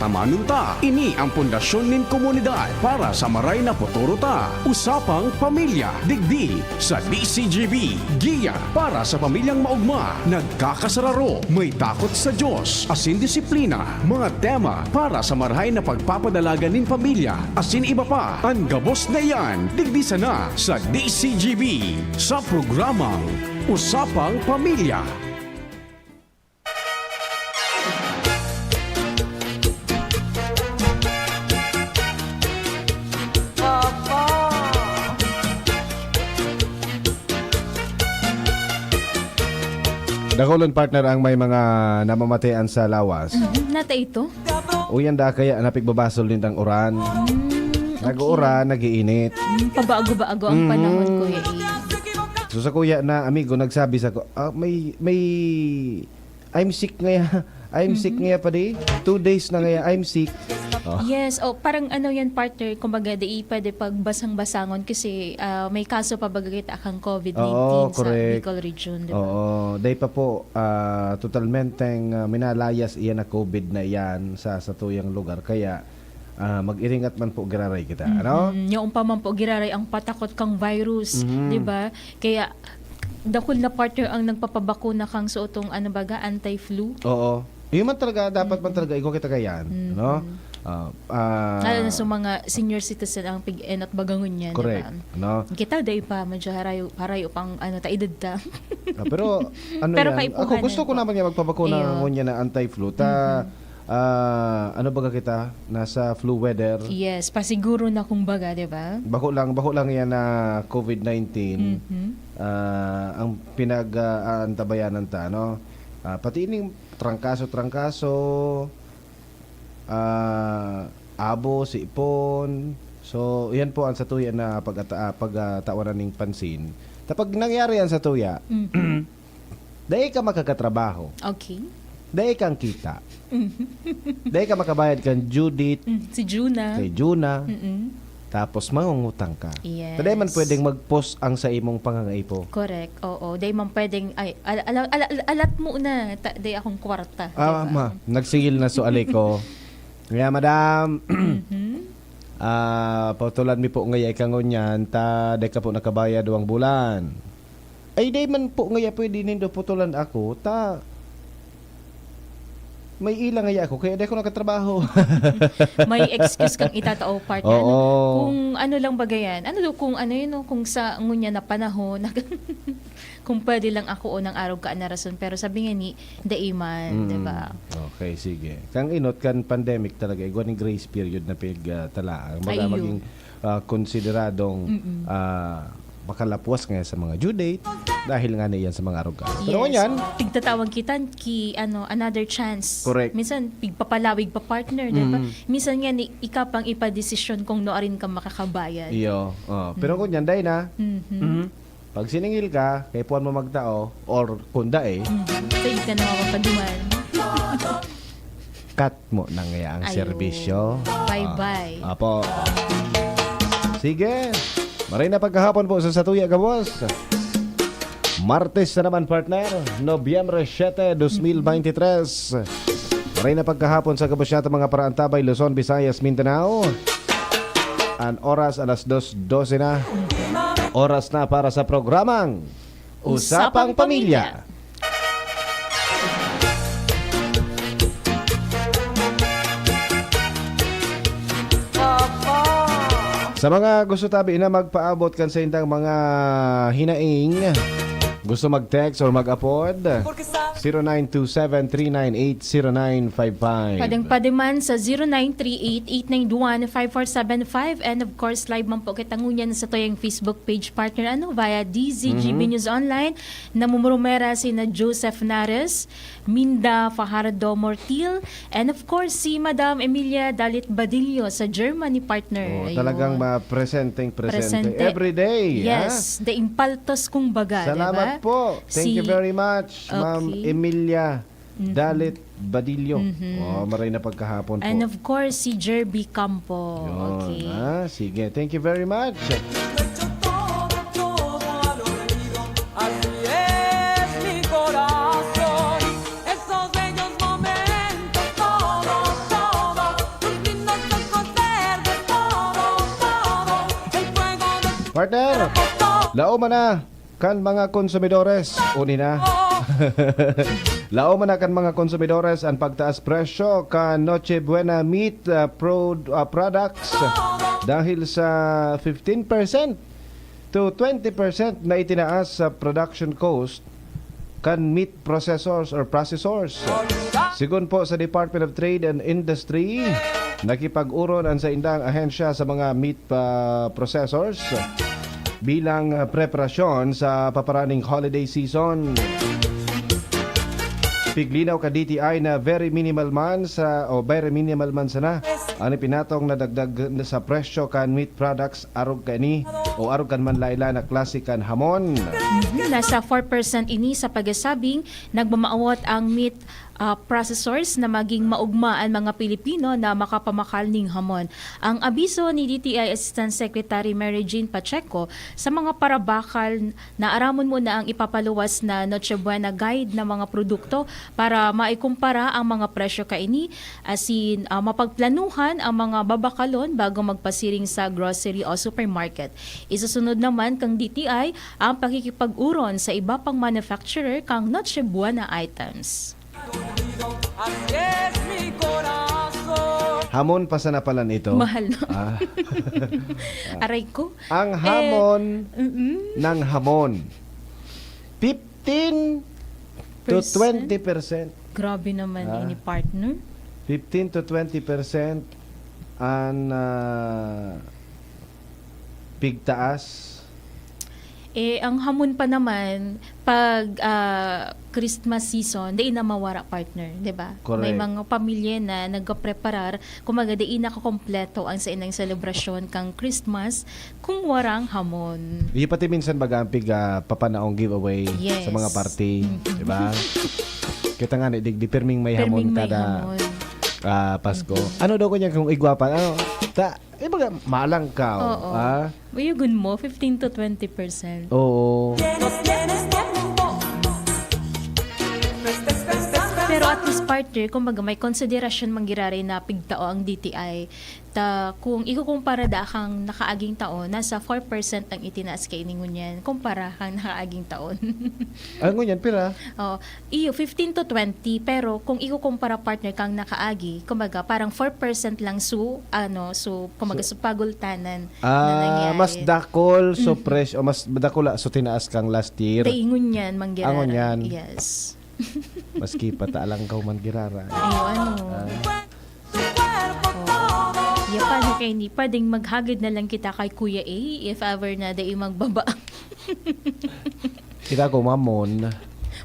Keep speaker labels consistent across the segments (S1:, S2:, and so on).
S1: tamanon ta. Ini ang pundasyon nin komunidad para sa maray na futuro ta. Usapang Pamilya, digdi sa DCGB. Giya para sa pamilyang maugma, nagkakasararo, may takot sa Diyos, asin disiplina. Mga tema para sa marahay na pagpapadalaga nin pamilya, asin iba pa. Ang gabos na yan, digdi sana sa DCGB. Sa programang Usapang Pamilya.
S2: Dakolon partner ang may mga namamatayan sa lawas.
S3: Nata ito?
S2: Uyan da kaya napigbabasol din ang uran. Nag-uuran, nag-iinit.
S3: Pabago-bago ang panahon, Kuya A.
S2: So sa kuya na amigo nagsabi sa ko, may I'm sick ngaya. I'm sick ngaya pa di. 2 days na ngaya I'm sick. Oh.
S3: Yes, parang ano yan partner, kumbaga di pwede pagbasang-basangon kasi may kaso pa bagagit akang COVID-19 sa
S2: correct.
S3: Bicol region, di ba?
S2: Oo, day pa po totalmenteng minalayas iyan na COVID na iyan sa tuyang lugar kaya mag-iringat man po giraray kita, ano?
S3: Yung pa man po giraray ang patakot kang virus, di ba? Kaya dakol na partner ang nagpapabakuna kang suotong ano baga anti-flu.
S2: Oo. Yun man talaga, dapat man talaga ikaw kita kayan, no?
S3: Lalo na sa mga senior citizen ang pig-en at bagangon yan,
S2: correct,
S3: diba?
S2: no?
S3: Kita day pa, medyo harayo pang ano, taidad ta.
S2: Pero ano
S3: Pero
S2: yan, ako gusto ko naman niya magpabakuna ngunya na anti-flu. Ano baga kita? Nasa flu weather.
S3: Yes, pasiguro na kung baga, di ba?
S2: Bako lang yan na COVID-19. Ang pinag-antabayanan ta, no? Pati ining trangkaso, abo, sipon. So, yan po ang sa tuya na pagtawanan ng pansin. Kapag nangyari yan sa tuya, dahil ka makakatrabaho.
S3: Okay.
S2: Dahil kang kita. Dahil ka makabayad kang Judith,
S3: Si Juna.
S2: kay Juna, tapos mangungutang ka.
S3: Yes.
S2: Dahil man pwedeng mag-post ang sa imong pangangaipo.
S3: Correct. Oo. Day man pwedeng, ay, alat mo na. Day akong kwarta.
S2: Ma, nagsingil na so alay ko. Nga, madam, patulan mi po ngaya ikangon yan, day ka po nakabayad 2 bulan. Ay, day man po ngaya pwede nindo putulan ako, may ilang ngaya ako, kaya day ko nakatrabaho.
S3: May excuse kang itatao partner.
S2: Oo.
S3: Kung ano lang bagayan. Ano do kung ano yun, kung sa ngunya na panahon, kung pwede lang ako unang araw ka na rason. Pero sabi nga ni, daiman, di ba?
S2: Okay, sige. Kang inot kan pandemic talaga, iguan yung grace period na talaan. Baga
S3: Ayun.
S2: maging konsideradong makalapwas nga sa mga due date dahil nga na yan sa mga aruga. Pero yan,
S3: Pigtatawag kita another chance.
S2: Correct.
S3: Minsan pigpapalawig pa partner, di ba? Minsan nga ni ikapang ipa-desisyon kung noorin ka makakabayad.
S2: iyo. Pero kung yan, dahil na, pag siningil ka, kay puwan mo magtao, or kunda
S3: Pwede ka na mapapaduman.
S2: cut mo na nga ang
S3: Ayun.
S2: serbisyo.
S3: Bye-bye.
S2: Apo. Sige. Maray na pagkahapon po sa Satuya, Gabos. Martes na naman, partner. Nobyembre 7, 2023. Maray na pagkahapon sa Gabosyata, mga Paraantabay, Luzon, Visayas, Mindanao. Ang oras, alas 2:12 na. Oras na para sa programang Usapang Pamilya. Sa mga gusto tabi na magpaabot kan sa indang mga hinaing, gusto mag-text or mag-upod, 0927-398-0955.
S3: Padang-padiman sa 0938-891-5475 and of course live man po kitangunyan sa toyang Facebook page partner via DZGB News Online. Namumurumera si na Joseph Nares, Minda Fajardo Mortil, and of course si Madam Emilia Dalit Badillo sa Germany partner. Ayun.
S2: Talagang presente every day.
S3: Yes, the impaltos kung baga.
S2: Salamat
S3: diba?
S2: po. Thank you very much, Ma'am Emilia Dalit Badillo. Maray na pagkahapon po.
S3: And of course, si Jerby Campo.
S2: Yun,
S3: Okay.
S2: sige, thank you very much. Partner, laom na kan mga konsumidores. Uni na. Laom na kan mga konsumidores ang pagtaas presyo kan Noche Buena meat products dahil sa 15% to 20% na itinaas sa production cost kan meat processors or processors. Sigun po sa Department of Trade and Industry, nakipag-uron ang sa indang ahensya sa mga meat processors bilang preparasyon sa paparaning holiday season. Piglinaw ka DTI na very minimal man sana ano pinatong na dagdag sa presyo kan meat products arog kani o arog kan man laila na klasik kan hamon.
S3: Nasa 4% ini sa pagasabing nagmamaawat ang meat processors na maging maugmaan mga Pilipino na makapamakal ning hamon. Ang abiso ni DTI Assistant Secretary Mary Jane Pacheco sa mga parabakal na aramon muna ang ipapaluwas na Noche Buena guide na mga produkto para maikumpara ang mga presyo kaini asin mapagplanuhan ang mga babakalon bago magpasiring sa grocery o supermarket. Isusunod naman kang DTI ang pakikipag-uron sa iba pang manufacturer kang Noche Buena items.
S2: Hamon pa sana pala nito.
S3: Mahal, no? Aray ko.
S2: Ang hamon ng hamon. 15 to 20%.
S3: Grabe naman ini partner.
S2: 15 to 20% ang pigtaas.
S3: Ang hamon pa naman, pag Christmas season, di na mawara partner, di ba?
S2: Correct.
S3: May mga pamilya na nagka-preparar, kumaga di nakakompleto ang sa inang selebrasyon kang Christmas kung warang hamon.
S2: Di pati minsan magampig papanaong giveaway
S3: Yes.
S2: sa mga party, di ba? Kita nga di perming may
S3: Perming
S2: hamon
S3: may
S2: kada
S3: hamon.
S2: Pasko. Ano daw kanya kung igwapan? Ano? Ibaga malang ka.
S3: Oo. Mayugun mo, 15 to 20%.
S2: Oo.
S3: Pero at least partner, kumbaga may konsiderasyon manggirari na pigtao ang DTI. Kung ikukumpara da kang nakaaging taon, nasa 4% ang itinaas kay ningunyan kumpara kang nakaaging taon.
S2: Ang ngunyan, pira?
S3: Iyo, 15 to 20, pero kung ikukumpara partner kang nakaagi, kumbaga parang 4% lang kumbaga sa pagultanan na nangyari.
S2: Mas dakol so fresh o mas dakol so tinaas kang last year.
S3: Taingunyan manggirari.
S2: Angunyan.
S3: Yes.
S2: Maski pataalang ka man girara.
S3: Paano kayo ni pwedeng maghagid na lang kita kay Kuya A if ever na day magbaba.
S2: Kita ko mamon.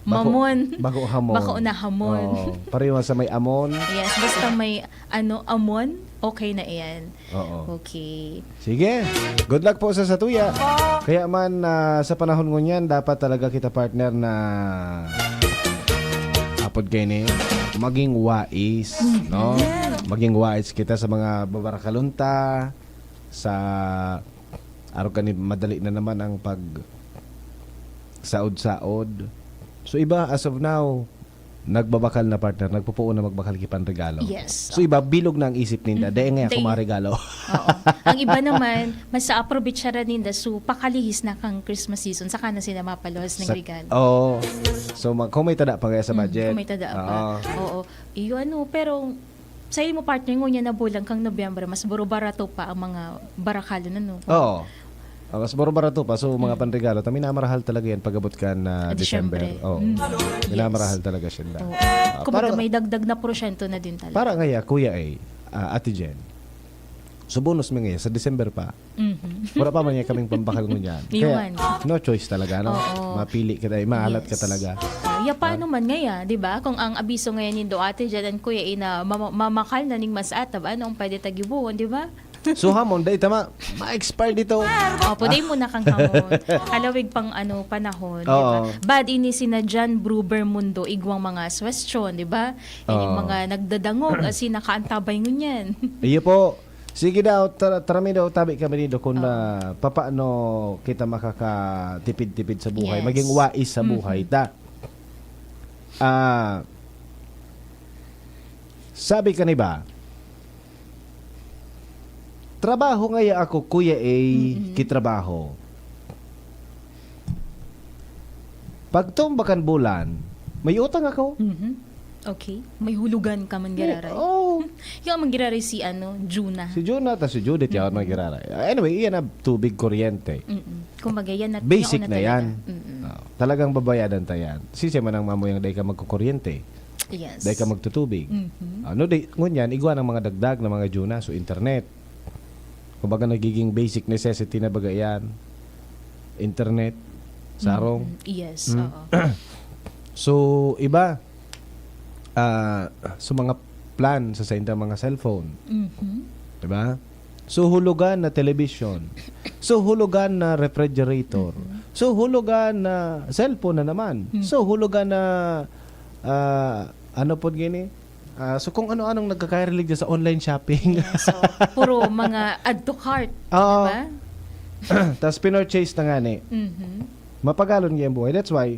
S3: Mamon.
S2: Bako hamon.
S3: Bako na hamon.
S2: Pareho sa may amon.
S3: Yes, basta may amon, okay na iyan.
S2: Oo.
S3: Okay.
S2: Sige. Good luck po sa Satuya. Kaya man sa panahon ngunyan dapat talaga kita partner na apod kayo ni maging wais, no? Maging wais kita sa mga babarakalunta, sa araw kani madali na naman ang pag saod-saod. So iba as of now nagbabakal na partner, nagpupuo na magbakal kipan regalo.
S3: Yes.
S2: So iba bilog na ang isip ninda, dahil nga ako maregalo.
S3: Oo. Ang iba naman, mas sa-aprobitsara ninda, so pakalihis na kang Christmas season, saka na sila mapaluwas ng regalo.
S2: Oo. So kung may tada pa kaya sa budget.
S3: Kung may tada pa. Oo. Iyo pero sa mo partner ngo niya na bulang kang Nobyembre, mas baro-barato pa ang mga barakalo na no.
S2: Oo. Mas baro-barato pa. So mga panregalo, minamarahal talaga yan pagabot ka na December. Oo. Minamarahal talaga siya.
S3: Kumbaga may dagdag na porsyento na din talaga.
S2: Para ngaya, Kuya Ate Jen, so bonus mo ngayon, sa December pa. Wala pa man niya kaming pambakal mo niyan. Kaya no choice talaga, no?
S3: Oo.
S2: Mapili ka tayo, maalat ka talaga.
S3: Paano man ngaya, di ba? Kung ang abiso ngayon ni Ate Jen and Kuya na mamakal na ning mas atab, anong pwede tagibuon, di ba?
S2: So hamon, dahil tama, ma-expire dito.
S3: Pwede mo na kang hamon. Halawig pang panahon, di ba? Bad ini sina John Bruber Mundo, igwang mga question, di ba? Yung mga nagdadangog, asi nakaantabay ngunyan.
S2: Iyo po. Sige daw, tarami daw, tabi kami dito kung paano kita makakatipid-tipid sa buhay,
S3: Yes.
S2: maging wais sa buhay. Sabi ka ba, trabaho ngaya ako, Kuya A, kitrabaho. Pag tumbakan bulan, may utang ako.
S3: Okay. May hulugan ka man giraray.
S2: Oh,
S3: Yung man giraray si Juna.
S2: si Juna ta si Judith yaon magiraray. Anyway, iyan na tubig kuryente.
S3: Kumbaga yan na
S2: Basic
S3: yaon
S2: na
S3: talaga.
S2: yan. Talagang babayadan ta yan. Sisi man ang mamoyang day ka magkukuryente.
S3: Yes.
S2: Day ka magtutubig. Ano day, ngunyan, igwa ng mga dagdag na mga Juna, so internet. Kumbaga nagiging basic necessity na baga yan. Internet, sarong.
S3: Yes. Oo.
S2: So, iba, so mga plan sa mga cellphone. Diba? So, hulugan na television. So, hulugan na refrigerator. So, hulugan na cellphone na naman. So, hulugan na ano po gini? So, kung ano-anong nagkakarilig dyan sa online shopping.
S3: Yeah, so, puro mga add to cart.
S2: Oo.
S3: Diba?
S2: Tapos, pinurchase na nga ni. Mapagalon nga yung buhay. That's why,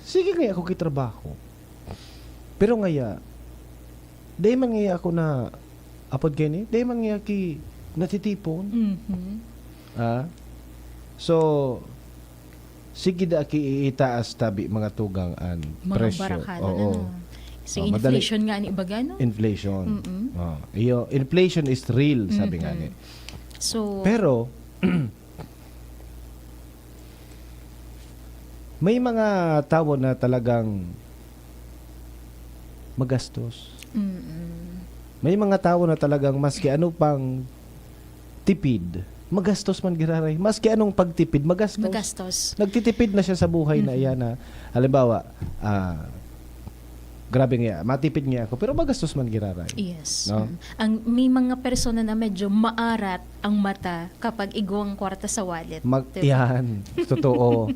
S2: sige nga ako kitrabaho. Pero ngaya, day man ngaya ako na apod gani, day man ngaya ki natitipon. So, sige da ki itaas tabi mga tugang-an
S3: Mga
S2: presyo.
S3: barakada
S2: Oo.
S3: na. So,
S2: Madali-
S3: inflation nga ni ibaga, no?
S2: Inflation. Iyo, inflation is real, sabi nga ni.
S3: So,
S2: Pero, may mga tao na talagang magastos. May mga tao na talagang maski ano pang tipid, magastos man giraray. Maski anong pagtipid, magastos.
S3: magastos.
S2: Nagtitipid na siya sa buhay na iyan na, halimbawa, grabe nga, matipid nga ako, pero magastos man giraray.
S3: Yes.
S2: No?
S3: Ang may mga persona na medyo maarat ang mata kapag igwang kwarta sa wallet. diba?
S2: Yan, totoo.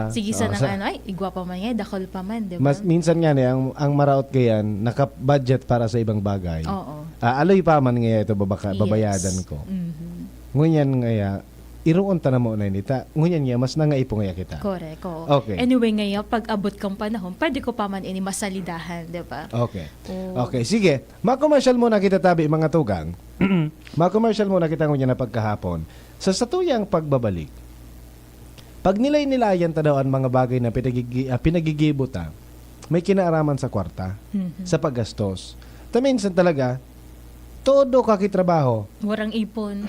S3: Sige sa
S2: sa-
S3: ay, igwa pa man yan, dakol pa man, di ba?
S2: Mas minsan nga ang maraot kayan, naka-budget para sa ibang bagay.
S3: Oo.
S2: Aloy pa man nga ito
S3: Yes.
S2: babayadan ko.
S3: Mhm.
S2: Ngunyan ngaya, iroon ta na mo na nita. Ngunyan nga, mas nangaipo nga kita.
S3: Correct. Oo.
S2: Okay.
S3: Anyway, ngayon, pag abot kang panahon, pwede ko pa man ini masalidahan, di ba?
S2: Okay.
S3: Oh.
S2: Okay, sige. Ma-commercial muna kita tabi, mga tugang. Ma-commercial muna kita ngunyan na pagkahapon. Sa satuyang pagbabalik, pag nilay-nilayan ta daw ang mga bagay na pinagigibot ta, may kinaaraman sa kwarta, sa paggastos. Minsan talaga, todo kakitrabaho,
S3: Warang ipon.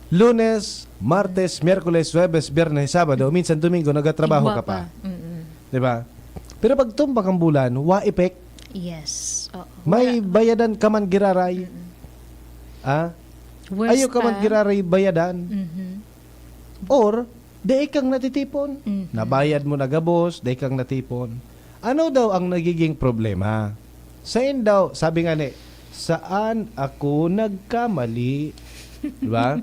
S2: Lunes, Martes, Miyerkules, Huwebes, Biyernes, Sabado, minsan Domingo, nagatrabaho
S3: Igwa
S2: ka pa.
S3: Mm-mm.
S2: 'Di ba? Pero pag tumbak ang bulan, wa effect.
S3: Yes. Oo.
S2: May bayadan ka man giraray.
S3: Worst
S2: Ayaw ka man
S3: pa.
S2: giraray bayadan.
S3: Mhm.
S2: Or, day kang natitipon.
S3: Mhm.
S2: Nabayad mo na gabos, day kang natipon. Ano daw ang nagiging problema? Saan daw, sabi nga ni, saan ako nagkamali? Di ba?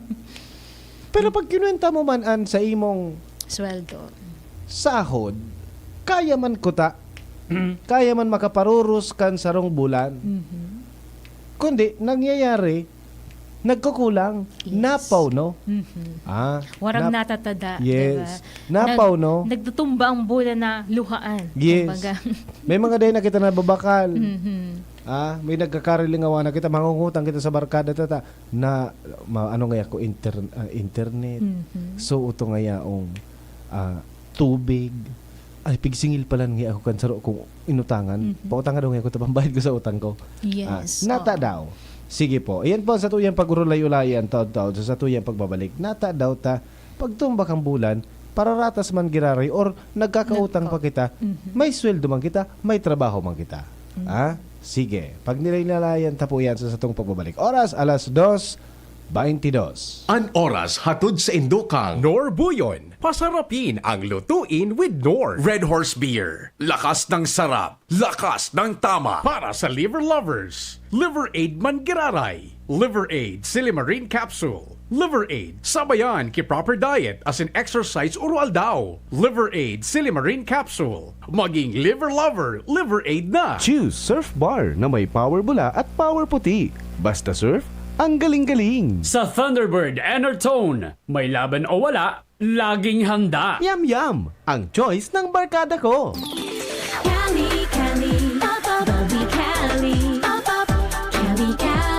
S2: Pero pag kinuwenta mo man an sa imong
S3: Sweldo.
S2: sahod, kaya man kuta, kaya man makaparurus kan sarong bulan.
S3: Mhm.
S2: Kundi, nangyayari, nagkukulang,
S3: Yes.
S2: napaw, no?
S3: Mhm.
S2: nap-
S3: Warang natatada,
S2: Yes.
S3: diba?
S2: Napaw, no?
S3: Nagtutumba ang bulan na luhaan.
S2: Yes.
S3: Kumbaga.
S2: May mga day na kita nababakal.
S3: Mhm.
S2: May nagkakarilingawa na kita, mangungutang kita sa barkada tata, na, ano nga ako, internet.
S3: Mhm.
S2: So, ito nga yaong tubig. Ay, pigsingil pala nga ako kansaro kung inutangan. Pautangan daw nga ako, pambayad ko sa utang ko.
S3: Yes.
S2: Nata
S3: oo.
S2: daw. Sige po. Ayan po sa tuyang pagurulay-ulayan, taod-taod, sa tuyang pagbabalik. Nata daw ta, pagtumbak ang bulan, para ratas man giraray or nagkakautang pa kita, may sweldo man kita, may trabaho man kita. Sige. Pag nilay-nalayan ta po yan sa satong pagbabalik. Oras, alas 2:22.
S1: An oras hatod sa Indokang Nor Buyon. Pasarapin ang lutuin with Nor. Red Horse Beer. Lakas ng sarap. Lakas ng tama. Para sa liver lovers. Liver Aid Mangiraray. Liver Aid Silimarine Capsule. Liver Aid sabayan ki proper diet as in exercise oral daw. Liver Aid Silimarine Capsule. Maging liver lover, Liver Aid na.
S4: Choose Surf Bar na may power bula at power puti. Basta surf, ang galing-galing.
S5: Sa Thunderbird Enertone, may laban o wala, laging handa.
S4: Yum-yum! Ang choice ng barkada ko.
S6: Cali, Cali, pop up, Bobby Cali, pop up, Cali, Cali.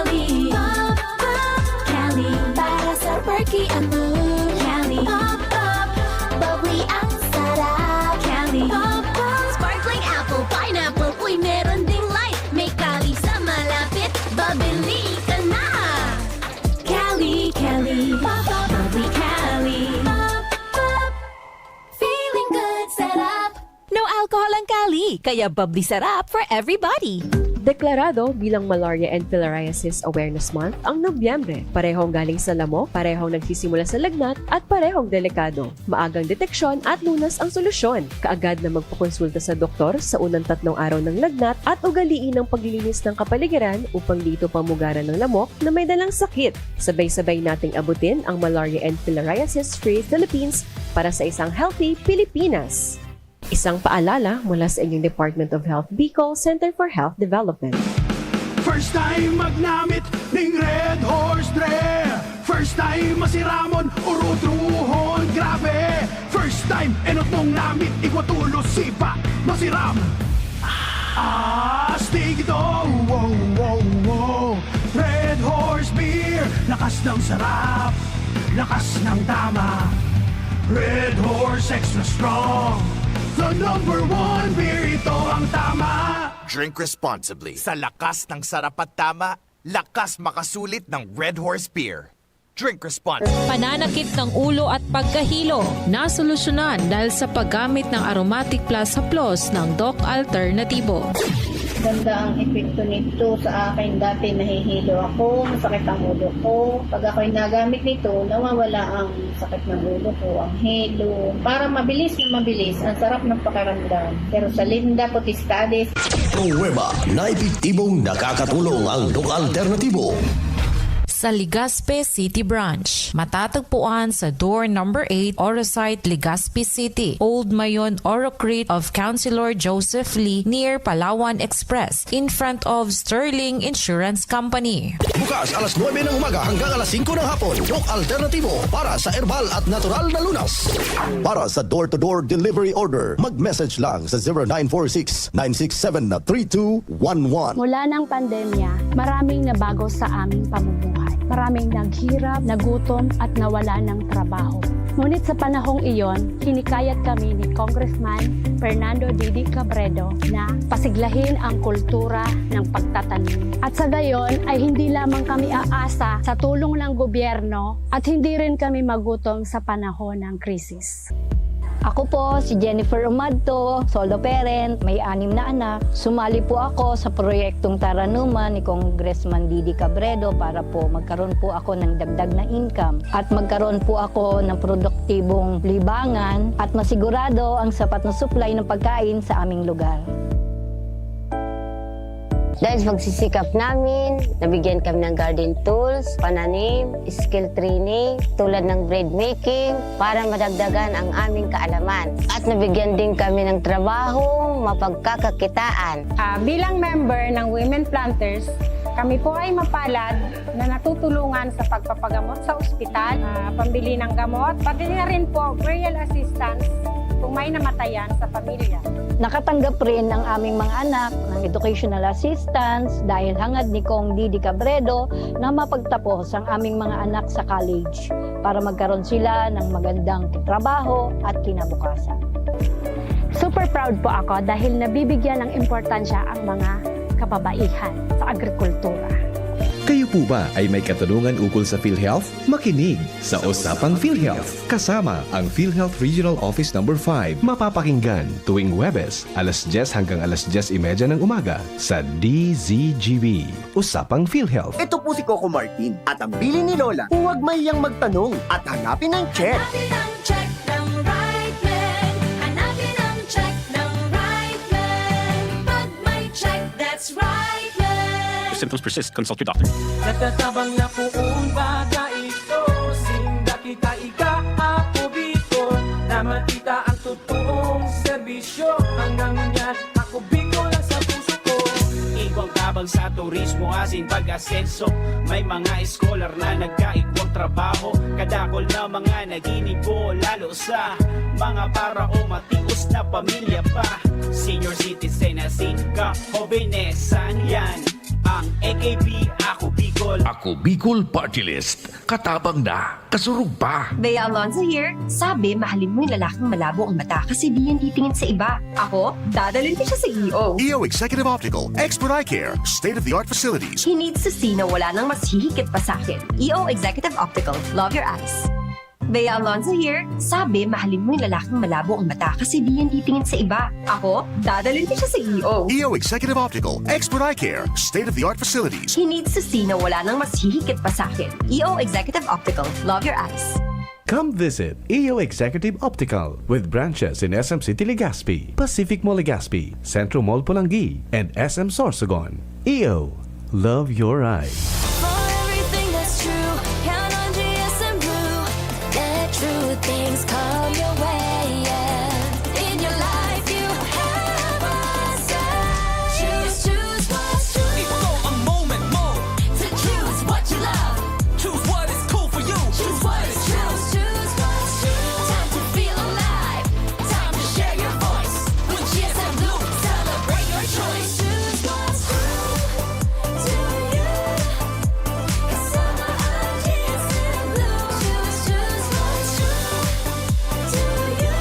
S6: bubbly, kaya bubbly sarap for everybody.
S7: Deklarado bilang Malaria and Filariasis Awareness Month ang Nobyembre. Parehong galing sa lamok, parehong nagsisimula sa lagnat, at parehong delikado. Maagang deteksyon at lunas ang solusyon. Kaagad na magpakonsulta sa doktor sa unang 3 araw ng lagnat at ugaliin ang paglilinis ng kapaligiran upang dito pamugaran ng lamok na may dalang sakit. Sabay-sabay nating abutin ang Malaria and Filariasis Free Philippines para sa isang healthy Pilipinas. Isang paalala mula sa inyong Department of Health Bicol Center for Health Development.
S8: First time magnamit ning Red Horse Dre. First time masiramon urutruhon grabe. First time enot nung namit ikwatulo sipa masiram. Astig ito, wow, wow, wow. Red Horse Beer, lakas ng sarap, lakas ng tama. Red Horse Extra Strong, the #1 beer, ito ang tama.
S9: Drink responsibly. Sa lakas ng sarap at tama, lakas makasulit ng Red Horse Beer. Drink responsibly.
S10: Pananakit ng ulo at pagkahilo, nasolusyonan dahil sa paggamit ng Aromatic Plus Haplos ng Doc Alternativo.
S11: Ganda ang epekto nito sa akin. Dati nahihilo ako, masakit ang ulo ko. Pag ako'y nagamit nito, nawawala ang sakit ng ulo ko, ang hilo. Para mabilis na mabilis, ang sarap ng pakiramdam. Pero sa Linda Potestades,
S12: Pruweba na epektibong nakakatulong ang Doc Alternativo.
S10: Sa Legazpi City Branch, matatagpuan sa door number 8, Orosite, Legazpi City, Old Mayon, Orocrete of Councilor Joseph Lee near Palawan Express in front of Sterling Insurance Company.
S12: Bukas alas 9 ng umaga hanggang alas 5 ng hapon. Doc Alternativo para sa herbal at natural na lunas. Para sa door-to-door delivery order, mag-message lang sa 0946-967-3211.
S13: Mula ng pandemya, maraming nabago sa aming pamumuhay. Maraming naghirap, nagutom at nawala ng trabaho. Ngunit sa panahong iyon, hinikayat kami ni Congressman Fernando Didi Cabredo na pasiglahin ang kultura ng pagtatanim. At sa gayon ay hindi lamang kami aasa sa tulong ng gobyerno at hindi rin kami magutom sa panahon ng krisis.
S14: Ako po si Jennifer Umadto, solo parent, may 6 na anak. Sumali po ako sa proyektong Taranuman ni Congressman Didi Cabredo para po magkaroon po ako ng dagdag na income at magkaroon po ako ng produktibong libangan at masigurado ang sapat na supply ng pagkain sa aming lugar.
S15: Dahil sa pagsisikap namin, nabigyan kami ng garden tools, pananim, skill training, tulad ng bread making, para madagdagan ang aming kaalaman. At nabigyan din kami ng trabaho, mapagkakakitaan.
S16: Bilang member ng Women Planters, kami po ay mapalad na natutulungan sa pagpapagamot sa ospital, pambili ng gamot, pati na rin po burial assistance kung may namatayan sa pamilya.
S14: Nakatanggap rin ng aming mga anak ng educational assistance dahil hangad ni Kong Didi Cabredo na mapagtapos ang aming mga anak sa college para magkaroon sila ng magandang trabaho at kinabukasan.
S13: Super proud po ako dahil nabibigyan ng importansya ang mga kababaihan sa agrikultura.
S17: Kayo po ba ay may katanungan ukol sa PhilHealth? Makinig sa Usapang PhilHealth. Kasama ang PhilHealth Regional Office No. 5. Mapapakinggan tuwing Huwebes, alas 10 hanggang alas 10:30 ng umaga sa DZGB. Usapang PhilHealth.
S18: Ito po si Coco Martin at ang bili ni Lola, huwag mayang magtanong at hanapin ang check.
S6: Hanapin ang check ng right man. Hanapin ang check ng right man. Pag may check, that's right man.
S19: If symptoms persist, consult your doctor.
S20: Natatabang na puong baga ito, sinda kita ika-ako biko, na matita ang totoong serbisyo. Hanggang yan, ako biko lang sa puso ko.
S21: Igwang tabang sa turismo, asin pag-asenso. May mga scholar na nagkaigwang trabaho. Kadakol na mga naginibo, lalo sa mga para o matius na pamilya pa. Senior citizen na singka, hobenesan yan. Ang AKP, Ako Bicol.
S22: Ako Bicol Party List. Katabang na, kasurug pa.
S23: Bea Alonzo here. Sabi, mahalin mo yung lalaking malabo ang mata kasi di yan titingin sa iba. Ako, dadalhin ko siya sa EO.
S12: EO Executive Optical, Expert Eye Care, state-of-the-art facilities.
S23: He needs to see na wala nang mas hihigit pa sa akin. EO Executive Optical. Love your eyes. Bea Alonzo here. Sabi, mahalin mo yung lalaking malabo ang mata kasi di yan titingin sa iba. Ako, dadalhin ko siya sa EO.
S1: EO Executive Optical, expert eye care, state-of-the-art facilities.
S23: He needs to see na wala nang mas hihigit pa sa akin. EO Executive Optical. Love your eyes.
S4: Come visit EO Executive Optical with branches in SM City Legazpi, Pacific Mall Legazpi, Centro Mall Pulangi, and SM Sorsogon. EO, love your eyes.
S6: For everything that's true, count on GSM Blue. Let true things come your way, yeah. In your life, you have a say. Choose what's true.
S20: Ito ang moment mo.
S6: To choose what you love.
S20: Choose what is cool for you.
S6: Choose what is true. Choose what's true. Time to feel alive. Time to share your voice. With GSM Blue, celebrate your choice. Choose what's true to you. Kasama ang GSM Blue. Choose what's true to you.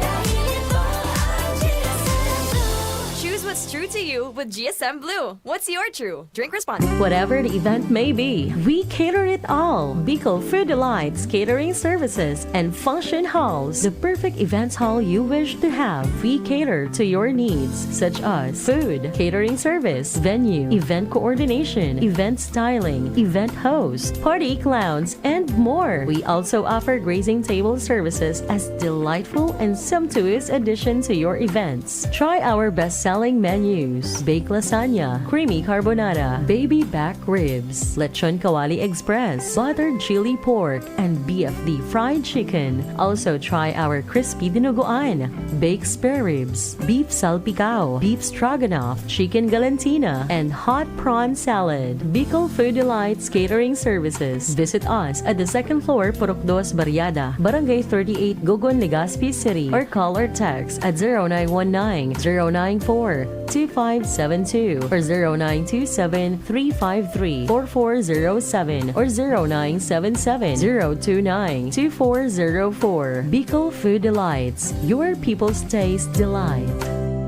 S6: Dahil ito ang GSM Blue.
S2: Choose what's true to you with GSM Blue. What's your true? Drink responsibly.
S3: Whatever the event may be, we cater it all. Bicol Food Delights Catering Services and Function Halls, the perfect events hall you wish to have. We cater to your needs such as food, catering service, venue, event coordination, event styling, event host, party clowns, and more. We also offer grazing table services as delightful and sumptuous addition to your events. Try our best-selling menus: baked lasagna, creamy carbonara, baby back ribs, lechon kawali express, buttered chili pork, and BFD fried chicken. Also try our crispy dinuguan, baked spare ribs, beef salpicao, beef stroganoff, chicken galantina, and hot prawn salad. Bicol Food Delights Catering Services. Visit us at the second floor, Purok 2, Barriada, Barangay 38, Gogon, Legazpi City, or call or text at 0919-094-2572 or 0927-353-4407 or 0977-029-2404. Bicol Food Delights, your people's taste delight.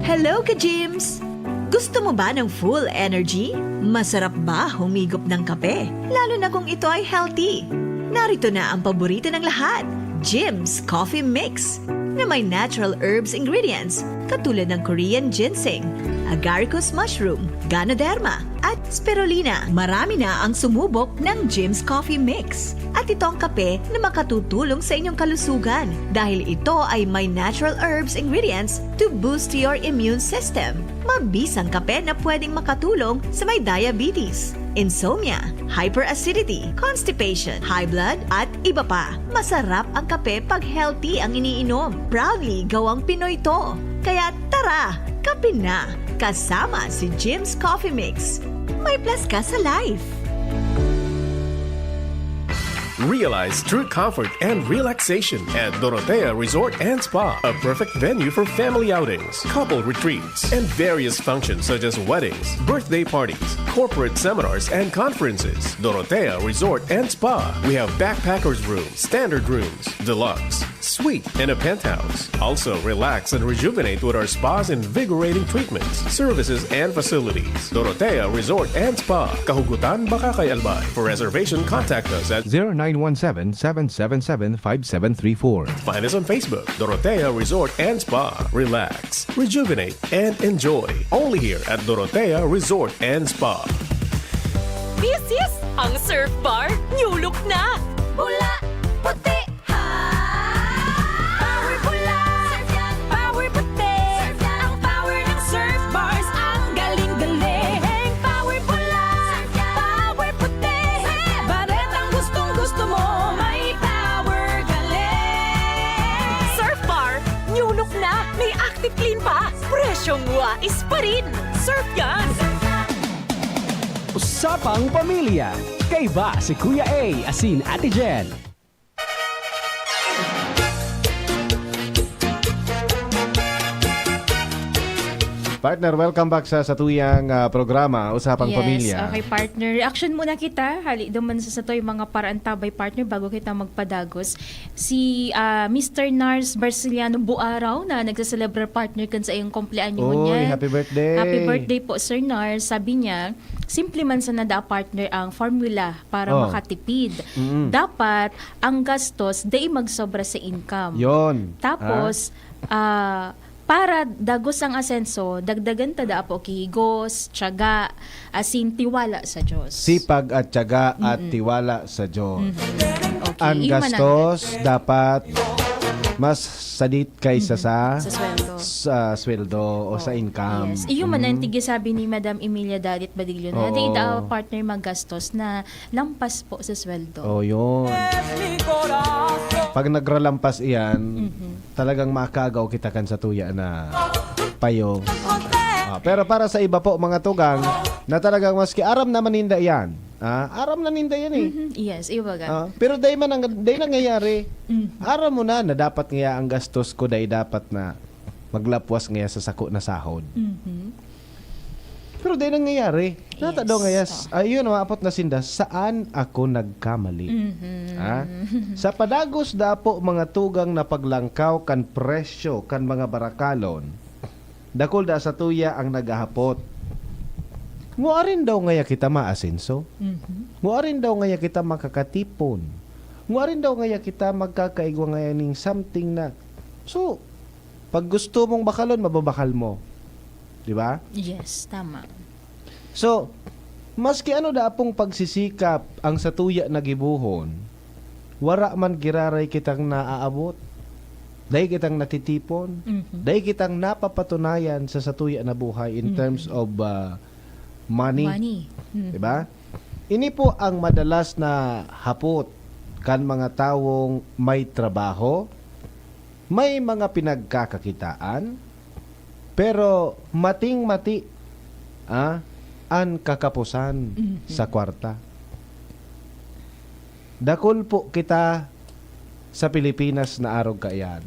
S24: Hello, ka-gyms! Gusto mo ba ng full energy? Masarap ba humigop ng kape? Lalo na kung ito ay healthy. Narito na ang paborito ng lahat, Jim's Coffee Mix, na may natural herbs ingredients katulad ng Korean ginseng, agaricus mushroom, ganoderma, at spirulina. Marami na ang sumubok ng Jim's Coffee Mix. At ito ang kape na makatutulong sa inyong kalusugan dahil ito ay may natural herbs ingredients to boost your immune system. Mabisang kape na pwedeng makatulong sa may diabetes, insomnia, hyperacidity, constipation, high blood, at iba pa. Masarap ang kape pag healthy ang iniinom. Proudly gawang Pinoy to. Kaya tara, kape na! Kasama si Jim's Coffee Mix. May plus ka sa life.
S25: Realize true comfort and relaxation at Dorotea Resort and Spa, a perfect venue for family outings, couple retreats, and various functions such as weddings, birthday parties, corporate seminars, and conferences. Dorotea Resort and Spa. We have backpackers rooms, standard rooms, deluxe, suite, and a penthouse. Also, relax and rejuvenate with our spa's invigorating treatments, services, and facilities. Dorotea Resort and Spa, Kahugutan, Bakakay, Albay. For reservation, contact us at
S4: 0917-777-5734.
S25: Find us on Facebook, Dorotea Resort and Spa. Relax, rejuvenate, and enjoy. Only here at Dorotea Resort and Spa.
S2: This is ang surf bar. New look na.
S6: Pula, puti, power pula, power puti, ang power ng surf bars, ang galing-galing. Power pula, power puti, baret ang gustong-gusto mo, may power galing.
S2: Surf bar. New look na. May active clean pa. Presyong wais pa rin. Surf yan.
S26: Usapang Pamilya. Kaiba si Kuya A, asin Ate Jen.
S5: Partner, welcome back sa tuyang programa, Usapang Pamilya.
S7: Okay, partner. Reaction muna kita. Hali duman sa to'y mga paraan tabay, partner, bago kita magpadagos. Si Mr. Nars Barciliano Buaraw na nagsaselebrate, partner, kan sa iyong kumpleanyo niya.
S5: Happy birthday!
S7: Happy birthday po, Sir Nars. Sabi niya, simple man sa nada, partner, ang formula para makatipid. Dapat, ang gastos, day magsobra sa income.
S5: Yon.
S7: Tapos, para dagos ang asenso, dagdagan tada po kihigos, tiyaga, asin tiwala sa Diyos.
S5: Sipag at tiyaga at tiwala sa Diyos.
S7: Okay,
S5: Ang gastos dapat mas sadit kaysa sa sweldo o sa income.
S7: Yes. Iyo man ang tigi sabi ni Madam Emilia Dalit Badillo na di daw partner maggastos na lampas po sa sweldo.
S5: Oh, yun. Pag nagralampas iyan, talagang makagaw kita kan sa tuya na payo. Pero para sa iba po, mga tugang, na talagang maski aram naman ninda yan. Aram na ninda yan eh.
S7: Yes, iwaga.
S5: Pero day nangyayari. Aram mo na dapat nga ang gastos ko day dapat na maglapwas nga sa sako na sahod. Pero day nangyayari. Natado nga ayun, maapot na sinda, saan ako nagkamali? Sa padagos dapo mga tugang na paglangkaw kan presyo kan mga barakalon, dakol da sa tuya ang nagahapot. Nguarin daw ngaya kita maasenso. Nguarin daw ngaya kita makakatipon. Nguarin daw ngaya kita magkakaigwa ngaya ning something na. So, pag gusto mong bakalon, mababakal mo. Di ba?
S7: Yes, tama.
S5: So, maski ano da pong pagsisikap ang sa tuya na gibuhon, wara man giraray kitang naaabot. Dahil kitang natitipon. Dahil kitang napapatunayan sa satuya na buhay in terms of money. Diba? Ini po ang madalas na hapot kan mga tawong may trabaho, may mga pinagkakakitaan, pero mating-mati ang kakapusan sa kwarta. Dakol po kita sa Pilipinas na arog kayan.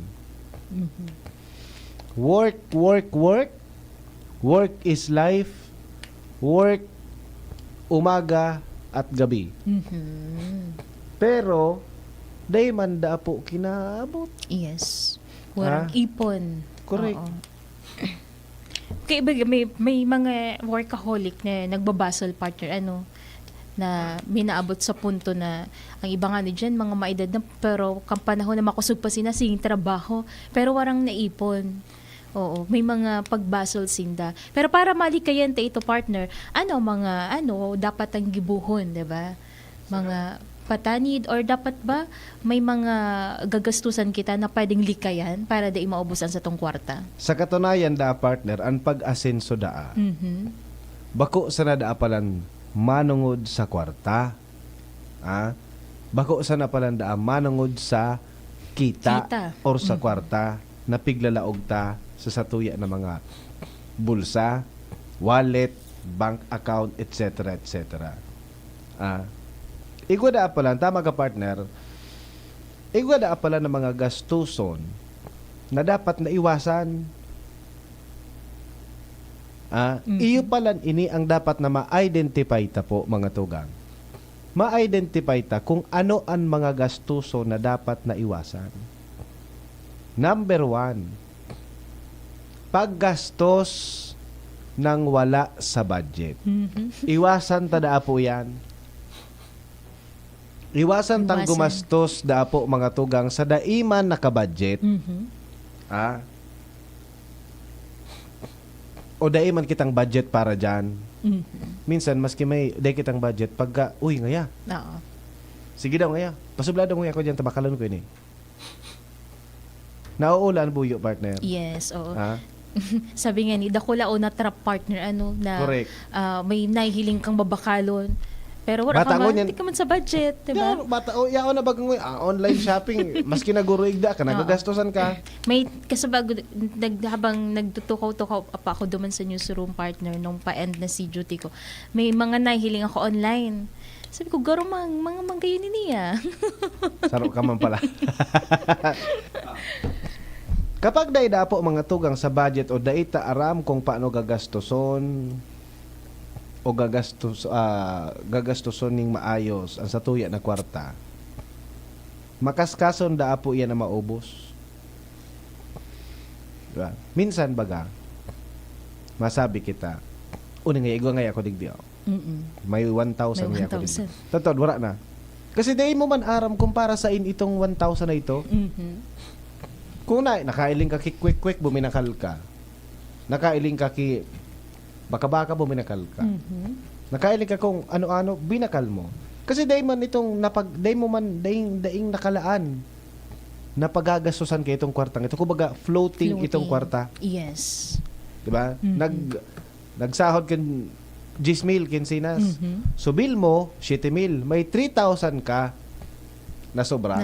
S5: Work, work, work. Work is life. Work umaga at gabi. Pero day man da po kinaabot.
S7: Yes. Walang ipon.
S5: Correct.
S7: Kaya may mga workaholic na nagbabasol, partner, na minaabot sa punto na ang iba nga ni dyan, mga maedad na, pero kampanahon na makusog pa sina sing trabaho, pero warang naipon. Oo, may mga pagbasol sinda. Pero para malikayan ta ito, partner, dapat ang gibuhon, 'di ba? Mga patanid or dapat ba may mga gagastusan kita na pwedeng likayan para da maubusan sa tong kwarta?
S5: Sa katunayan da, partner, ang pag-asenso daa. Bako sa nadaa palan manungod sa kwarta. Bako sa na palan daa manungod sa kita. Or sa kwarta na piglalaog ta sa satuya na mga bulsa, wallet, bank account, etc. etc. Igwa da pala, tama ka, partner, igwa da pala ng mga gastuson na dapat na iwasan. Iyo pala ini ang dapat na ma-identify ta po, mga tugang. Ma-identify ta kung ano ang mga gastuson na dapat na iwasan. Number 1, paggastos ng wala sa budget. Iwasan ta da po yan. Iwasan tang gumastos da po, mga tugang, sa daiman naka-budget. O daiman kitang budget para dyan. Minsan, maski may day kitang budget, pagka, uy, ngaya. Sige daw, ngaya. Pasublado ngaya ko dyan, tabakalan ko ini. Nauulan buyo, partner.
S7: Yes, oo. Sabi nga ni Dakula o na trap partner na may nahihiling kang babakalon. Pero wala ka man, hindi ka man sa budget, diba?
S5: Yao na bagang online shopping, maski naguruigda ka, nagagastosan ka.
S7: May kasabag, habang nagtutukaw-tukaw pa ako duman sa newsroom, partner, nung pa-end na si duty ko, may mga nahihiling ako online. Sabi ko, garo mga manggayon niya.
S5: Sarap ka man pala. Kapag daida po mga tugang sa budget o daita aram kung paano gagastoson o gagastoson ning maayos ang satuya na kwarta, makaskason da po yan na maubos. Diba? Minsan baga, masabi kita, uning nga igwa nga ako digdiyo. May 1,000 nga ako digdiyo. Totoo, wala na. Kasi dahil mo man aram kung para sa itong 1,000 na ito, kung nakailing ka ki quick buminakal ka. Nakailing ka ki baka-baka buminakal ka. Nakailing ka kung ano-ano binakal mo. Kasi dahil man itong daing nakalaan na pagagastusan kay itong kwartang ito. Kumbaga floating itong kwarta.
S7: Yes.
S5: 'Di ba? Nagsahod kan 10,000 kinsinas. So bill mo 7,000, may 3,000 ka na sobra.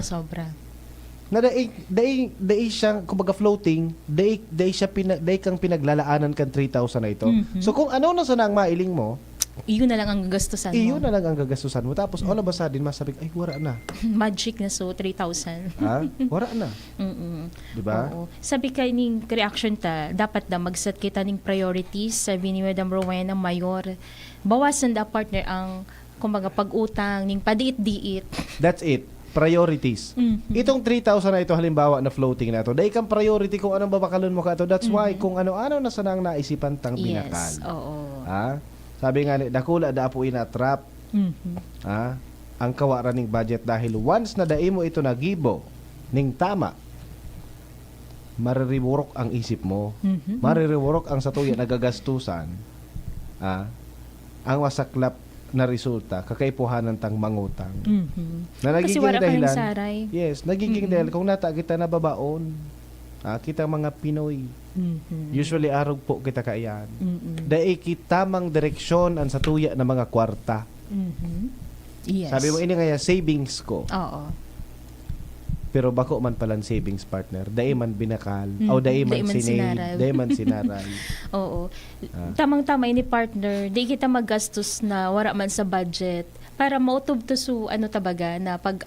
S5: Na daig siyang kumbaga floating, daig kang pinaglalaanan kan 3,000 na ito. So kung ano na sana ang mailing mo,
S7: iyon na lang ang gagastusan mo.
S5: Iyon na lang ang gagastusan mo. Tapos all of a sudden masabik, ay wala na.
S7: Magic na, so 3,000.
S5: Ha? Wala na. Diba?
S7: Oo. Sabi kay ning reaction ta, dapat da magset kita ning priorities, sabi ni Madam Rowena Mayor. Bawasan da partner ang kumbaga pag-utang ning padiit-diit.
S5: That's it. Priorities. Itong 3,000 na ito halimbawa na floating na ito, dahil kang priority kung anong babakalon mo ka ito. That's why kung ano-ano na sanang naisipan tang binakal.
S7: Yes, oo.
S5: Ha? Sabi nga ni, dakula da po inatrap. Ha? Ang kawaran ning budget dahil once na dai mo ito nagibo ning tama, maririworok ang isip mo. Maririworok ang satuya nagagastusan. Ha? Ang wasaklap na resulta kakaipuhanan tang mangutang. Na
S7: Kasi
S5: nagiging
S7: wala ka
S5: dahilan.
S7: ng saray.
S5: Yes, nagiging dahil kung nata kita nababaon. Kita mga Pinoy. Usually arog po kita kaayan. Dai kita mang direksyon ang satuya na mga kwarta.
S7: Yes.
S5: Sabi mo ini nga savings ko.
S7: Oo.
S5: Pero bako man palang savings partner, dai man binakal o dai man sinay, dai man sinaray.
S7: Oo. Tamang-tama ini partner, di kita maggastos na wala man sa budget para mautub to su tabaga na pag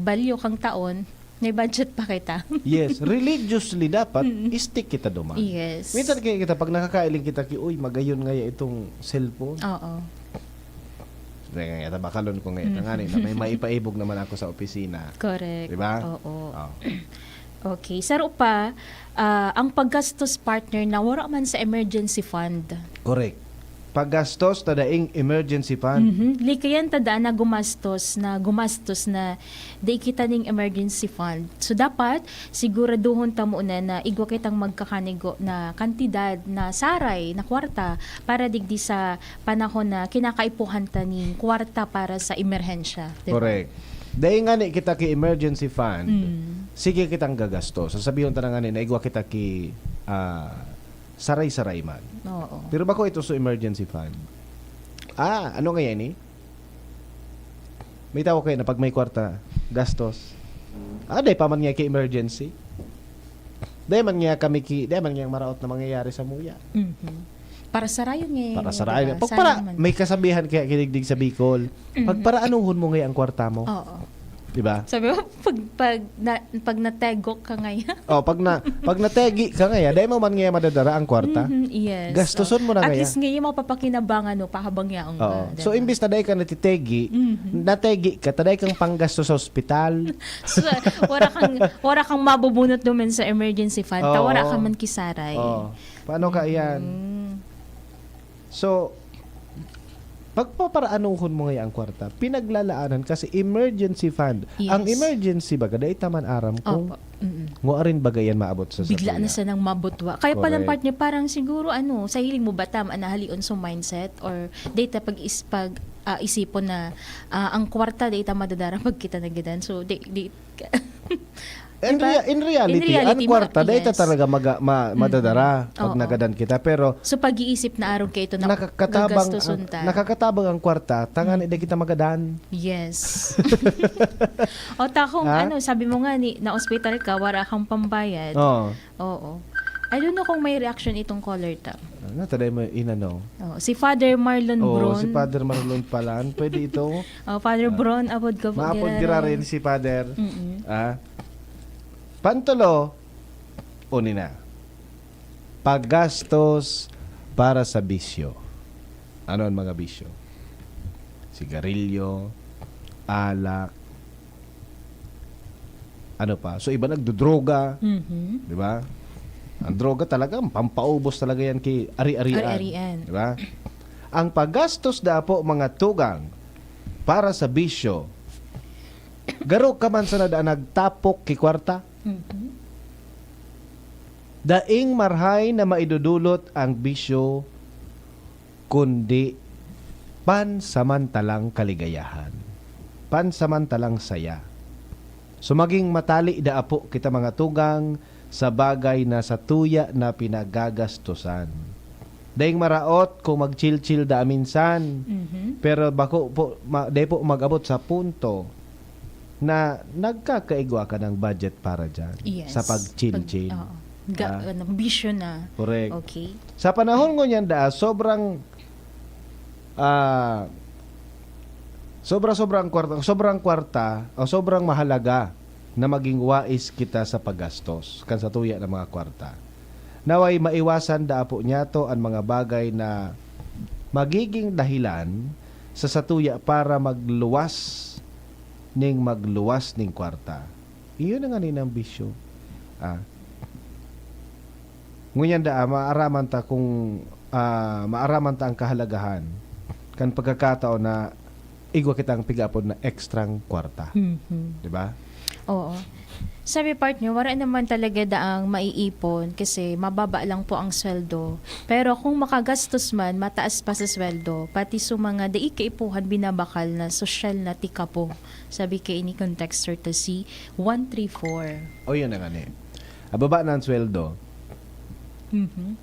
S7: balyo kang taon, may budget pa kita.
S5: Yes, religiously dapat stick kita duman.
S7: Yes.
S5: Minsan kita pag nakakailing kita uy magayon nga itong cellphone.
S7: Oo.
S5: Kaya nga bakalon ko ngayon nga na may maipaibog naman ako sa opisina.
S7: Correct.
S5: Diba?
S7: Oo. Okay. Saro pa, ang paggastos partner na wala man sa emergency fund.
S5: Correct. Paggastos na daing emergency fund.
S7: Likayan tada na gumastos na di kita ning emergency fund. So dapat siguraduhon ta mo na igwa kitang magkakanigo na kantidad na saray na kwarta para digdi sa panahon na kinakaipuhan ta ning kwarta para sa emerhensya. Diba?
S5: Correct. Dahil nga ni kita ki emergency fund, sige kitang gagastos. Sasabihin ta nga ni na igwa kita ki saray-saray man.
S7: Oo.
S5: Pero bako ito sa emergency fund. Ano nga yan May tawag kayo na pag may kwarta, gastos. Day pa man nga ki emergency. Day man nga maraot na mangyayari sa muya.
S7: Para sarayon nga.
S5: Para sarayon. May kasabihan kaya kidigdig sa Bicol. Pagparaanuhon mo nga ang kwarta mo.
S7: Oo.
S5: Diba?
S7: Sabi mo, pag nategok ka ngayon.
S5: Pag nategi ka ngayon, dahil mo man ngayon madadara ang kwarta.
S7: Yes.
S5: Gastuson mo na
S7: At
S5: ngayon.
S7: least ngayon mapapakinabangan pahabang yaong ka.
S5: So, imbis na dahil ka natitegi, nategi ka, taday kang panggasto sa ospital.
S7: So, wala kang mabubunot naman sa emergency fund. Wala ka man kisaray.
S5: Paano ka yan? So, pagpaparaanuhon mo ngayon ang kwarta, pinaglalaanan kasi emergency fund.
S7: Yes.
S5: Ang emergency baga, dahil taman aram kung nguarin baga yan maabot sa
S7: bigla
S5: satuya.
S7: na sa nang mabutwa. Kaya pa ng
S5: Correct.
S7: partner, parang siguro sa hiling mo ba nahalion sa mindset or data isipon na ang kwarta data madadara pag kita nagidan. So,
S5: In reality, ang kwarta, dahil talaga madadara pag
S7: Oo.
S5: nagadan kita. Pero,
S7: so pag-iisip na araw kayo ito na gagastusun ta.
S5: nakakatabang ang kwarta, tangan hindi kita magadan.
S7: Yes. O takong sabi mo nga na hospital ka, wala kang pambayad. Oo. I don't know kung may reaction itong caller ta.
S5: Taday mo inano.
S7: Si Father Marlon Bron.
S5: Si Father Marlon Palan. Pwede ito.
S7: Father Bron, abod ka.
S5: Maapod gira rin si Father. Pantulo, Unina. Paggastos para sa bisyo. Ano ang mga bisyo? Sigarilyo, alak, ano pa? So, iba nagdodroga. Di ba? Ang droga talaga, pampaubos talaga yan kay ari-arian.
S7: Ari-arian.
S5: Di ba? Ang paggastos da po mga tugang para sa bisyo, garo ka man sa nagtapok ki kwarta, daing marhay na maidudulot ang bisyo, kundi pansamantalang kaligayahan. Pansamantalang saya. So maging matali da po kita mga tugang sa bagay na sa tuya na pinagagastusan. Daing maraot kung mag-chill-chill da minsan. Pero bako po day po mag-abot sa punto na nagkakaigwa ka ng budget para dyan.
S7: Yes.
S5: Sa pag-chill-chill.
S7: Bisyo na.
S5: Correct.
S7: Okay.
S5: Sa panahon ngunyan da, sobrang kwarta o sobrang mahalaga na maging wais kita sa paggastos kan sa tuya ng mga kwarta. Naway maiwasan da po niyato ang mga bagay na magiging dahilan sa satuya para magluwas ning kwarta. Iyon ang aninang bisyo. Ngunyan da maaraman ta kung maaraman ta ang kahalagahan kan pagkakataon na igwa kitang pigapon na ekstrang kwarta. Di ba?
S7: Oo. Sabi partner, wala naman talaga daang maiipon kasi mababa lang po ang sweldo. Pero kung makagastos man, mataas pa sa sweldo. Pati sa mga dai kaipuhan binabakal na social na tika po. Sabi kay ini contexter to si 134.
S5: O yun na nga ni. Ababa na ang sweldo.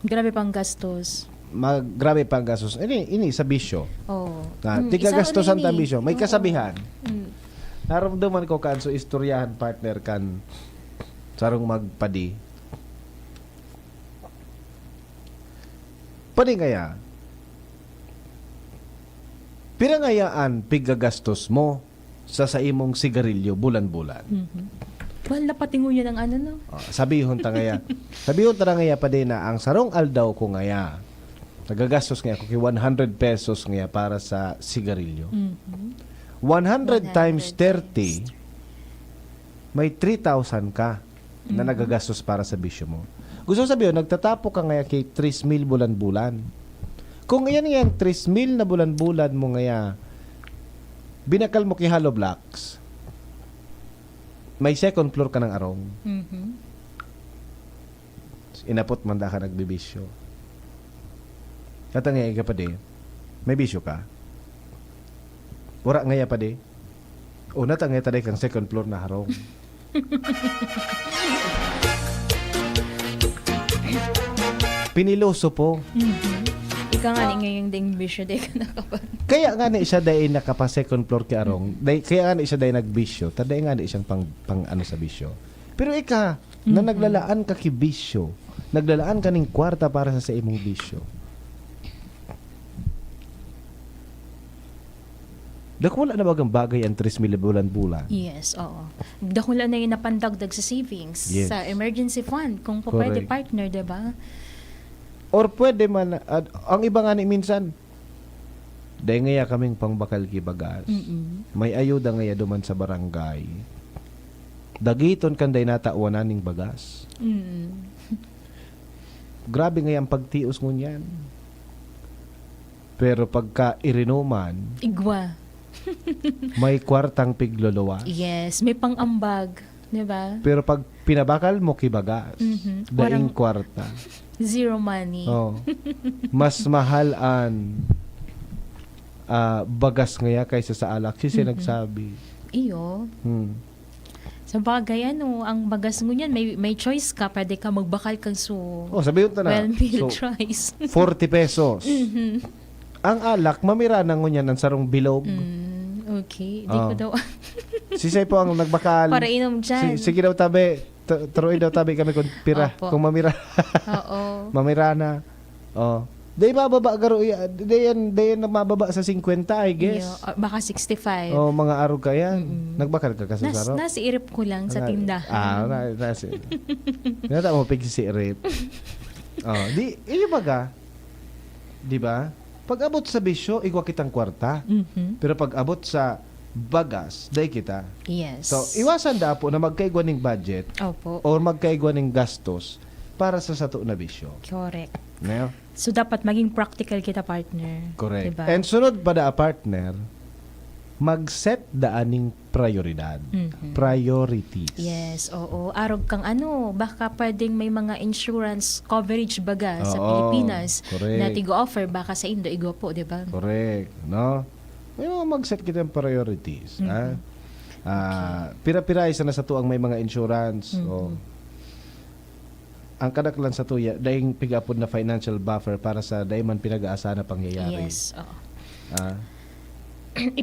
S7: Grabe pang gastos.
S5: Grabe pang gastos. Ini sa bisyo.
S7: Oh.
S5: Tiga gastosan ta
S7: isa
S5: bisyo. May kasabihan.
S7: Mm.
S5: Naramdaman ko kan so istoryahan partner kan sarong magpadi. Padi ngaya. Pira ngayaan pigagastos mo sa imong sigarilyo bulan-bulan.
S7: Well, napatinguyan ang ano no?
S5: Sabihon ta ngaya. Sabihon ta ngaya padi na ang sarong aldaw ko ngaya. Nagagastos ngaya ko kay 100 pesos ngaya para sa sigarilyo. 100 times 30, may 3,000 ka na nagagastos para sa bisyo mo. Gusto sabihin, nagtatapo ka ngaya kay 3,000 bulan-bulan. Kung yan 3,000 na bulan-bulan mo ngaya, binakal mo kay Hollow Blocks, may second floor ka ng arong. Inapot man da ka nagbibisyo. Katangay ka pa di, may bisyo ka. Wala ngaya pa di. O natangay taday kang second floor na harong. Piniloso po.
S7: Ika nga ni ngayong ding bisyo day ka nakapan.
S5: Kaya nga ni siya day nakapa second floor ki arong. Kaya nga ni siya day nagbisyo. Taday nga ni siyang pang ano sa bisyo. Pero ika, na naglalaan ka ki bisyo. Naglalaan ka ning kwarta para sa imong bisyo. Dakula na bagang bagay ang 3,000 bulan-bulan.
S7: Yes, oo. Dakula na yung napandagdag sa savings,
S5: Yes.
S7: sa emergency fund, kung po pwede partner, diba?
S5: Or pwede man, ang iba nga ni minsan, dahil ngaya kaming pangbakal kibagas, may ayuda ngaya duman sa barangay, dagiton kan day natauanan ning bagas. Grabe ngaya ang pagtios ngunyan. Pero pagka irinuman,
S7: Igwa.
S5: may kwartang pigluluwas.
S7: Yes, may pang-ambag, diba?
S5: Pero pag pinabakal mo kibagas, daing kwarta.
S7: Zero money.
S5: Oh. Mas mahal ang bagas ngaya kaysa sa alak. Siya nagsabi.
S7: Iyo. Sa bagay, ang bagas mo yan, may choice ka. Pwede ka magbakal kang
S5: sabihin ta na.
S7: well-meal choice.
S5: 40 pesos. Ang alak, mamira na ngunyan ng sarong bilog.
S7: Okay. Di ko daw.
S5: Sisay po ang nagbakal.
S7: Para inom dyan.
S5: Sige daw tabi. Turuin daw tabi kami kung pira.
S7: Opo.
S5: Kung mamira.
S7: Oo.
S5: Mamira na. Oh. Day mababa garo dayan mababa sa 50 I guess.
S7: Baka 65.
S5: Oh, mga araw ka yan. Nagbakal ka sa saro.
S7: Nasiirip ko lang sa tindahan.
S5: Nasi. Nata mo pig si rip. Oh, iyo baga. 'Di ba? Pag abot sa bisyo, igwa kitang kwarta. Pero pag abot sa bagas, day kita.
S7: Yes.
S5: So, iwasan da po na magkaigwa ning budget
S7: Opo.
S5: or magkaigwa ning gastos para sa sato na bisyo.
S7: Correct.
S5: No?
S7: So, dapat maging practical kita, partner.
S5: Correct.
S7: Diba?
S5: And sunod pa da partner, mag-set daaning prioridad. Priorities.
S7: Yes, oo. Arog kang baka pwedeng may mga insurance coverage baga sa
S5: Oo,
S7: Pilipinas
S5: correct.
S7: na tigo-offer baka sa Indo, igwa po, di ba?
S5: Correct. No? May mga mag-set kita ng priorities. Pira-pira isa na sa tuang may mga insurance. O, ang kadaklan sa tuya, daing pigapod na financial buffer para sa daing man pinag-aasa na pangyayari.
S7: Yes, oo.
S5: Ah,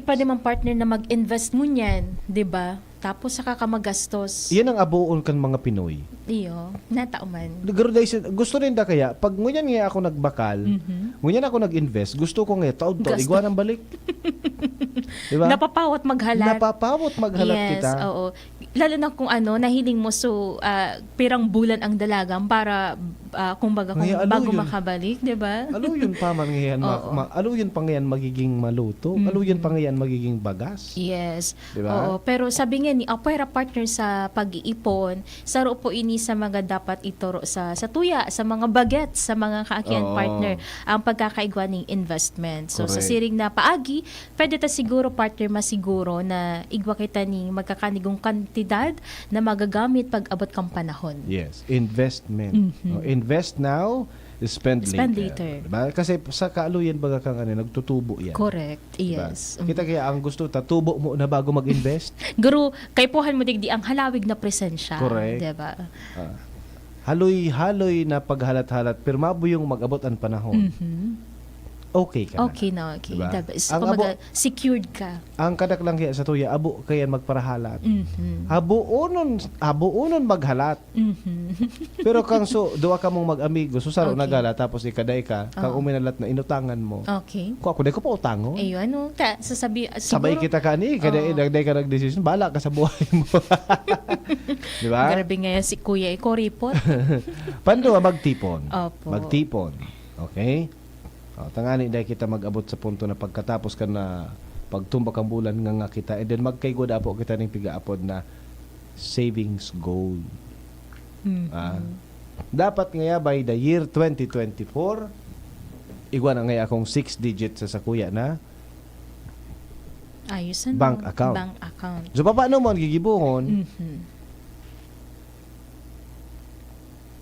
S7: Pwede mang partner na mag-invest mo niyan, di ba? Tapos saka ka magastos.
S5: Yan ang abuon kan mga Pinoy.
S7: Iyo, natauman.
S5: Gusto rin da kaya, pag ngunyan nga ako nagbakal, ngunyan ako nag-invest, gusto ko nga, taod to,
S7: Gasto.
S5: igwa ng balik. Diba?
S7: Napapawat maghalat.
S5: Napapawat maghalat
S7: yes,
S5: kita.
S7: Oo. Lalo na kung nahiling mo pirang bulan ang dalagang para kumbaga kung
S5: Ngayon,
S7: bago
S5: yun.
S7: makabalik, 'di ba?
S5: Alo yun pa man ngayon,
S7: Oo.
S5: alo yun pa ngayon magiging maluto, alo yun pa ngayon magiging bagas.
S7: Yes.
S5: Diba?
S7: Oo, pero sabi nga ni Opera partner sa pag-iipon, saro po ini sa mga dapat ituro sa tuya, sa mga bagets, sa mga kaakian
S5: Oo.
S7: partner, ang pagkakaigwa ng investment. So sa
S5: Correct.
S7: siring na paagi, pwede ta siguro partner masiguro na igwa kita ni magkakanigong kantidad na magagamit pag abot kang panahon.
S5: Yes, investment. No, invest now, spend later. Diba? Kasi sa kaaluyan baga kang nagtutubo yan.
S7: Correct.
S5: Diba?
S7: Yes.
S5: Kita kaya ang gusto tubo mo na bago mag-invest.
S7: Guru, kay puhan mo digdi ang halawig na presensya.
S5: Correct.
S7: Diba?
S5: Haloy-haloy na paghalat-halat pero mabuyong mag-abot ang panahon. Okay ka na.
S7: Okay na, okay.
S5: Diba?
S7: Diba?
S5: Ang
S7: Secured ka.
S5: Ang kadaklang kaya sa tuya, abo kaya magparahalat. Abuonon maghalat. Pero kang duwa ka mong mag-amigo, susaro
S7: Okay.
S5: nagala tapos ikaday ka, kang uminalat na inutangan mo.
S7: Okay.
S5: Ako di ko pa utangon.
S7: Ayun, sasabi,
S5: Sabay
S7: siguro,
S5: kita ka ni, kaday ka nag-decision, bala ka sa buhay mo. Di ba?
S7: Grabe ngayon si Kuya Koripot.
S5: Pando magtipon.
S7: Opo.
S5: Magtipon. Okay? Tangani dahil kita mag-abot sa punto na pagkatapos ka na pagtumbak ang bulan nga kita and then magkaigod apo kita ng pigaapod na savings goal. Dapat ngaya by the year 2024 igwa na ngaya akong 6 digits sa kuya na
S7: Ayos
S5: bank account.
S7: Bank account.
S5: So paano mo ang gigibuhon?